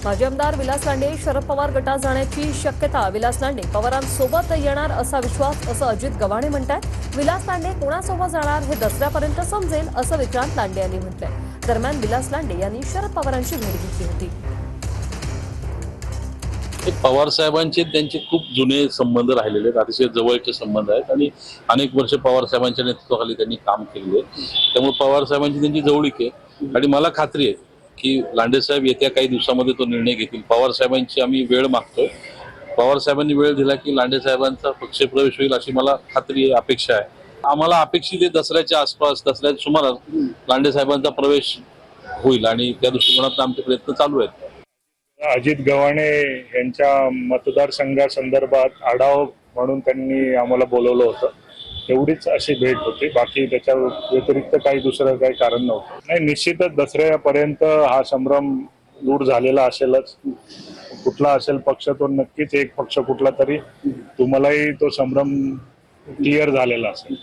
माजी आमदार विलास लांडे शरद पवार गटात जाण्याची शक्यता। विलास लांडे पवारांसोबत येणार असा विश्वास, असं अजित गव्हाणे म्हणतात। विलास लांडे कोणासोबत जाणार हे दसऱ्यापर्यंत समजेल, असं विक्रांत लांडे यांनी म्हटलंय। दरम्यान विलास लांडे यांनी शरद पवारांची भेट घेतली होती। पवार साहेबांचे त्यांचे खूप जुने संबंध राहिलेले आहेत, अतिशय जवळचे संबंध आहेत आणि अनेक वर्ष पवार साहेबांच्या नेतृत्वाखाली त्यांनी काम केलेले आहे। त्यामुळे पवार साहेबांची त्यांची जवळीक आहे आणि मला खात्री आहे की लांडे साहेब येत्या काही दिवसामध्ये तो निर्णय घेतील। पवार साहेबांची आम्ही वेळ मागतोय, पवार साहेबांनी वेळ दिला की लांडे साहेबांचा पक्षप्रवेश होईल अशी मला खात्री आहे, अपेक्षा आहे। आम्हाला अपेक्षित आहे दसऱ्याच्या आसपास, दसऱ्याच्या सुमारास लांडे साहेबांचा प्रवेश होईल आणि त्या दृष्टिकोनातून आमचे प्रयत्न चालू आहेत। अजित गव्हाणे यांच्या मतदारसंघासंदर्भात आढावा म्हणून त्यांनी आम्हाला बोलवलं होतं, एवढीच अशी भेट होती। बाकी त्याच्या व्यतिरिक्त काही दुसरं काही कारण नव्हतं। नाही, निश्चितच दसऱ्यापर्यंत हा संभ्रम दूर झालेला असेलच। कुठला असेल पक्ष तो नक्कीच एक पक्ष कुठला तरी तुम्हालाही तो संभ्रम क्लिअर झालेला असेल।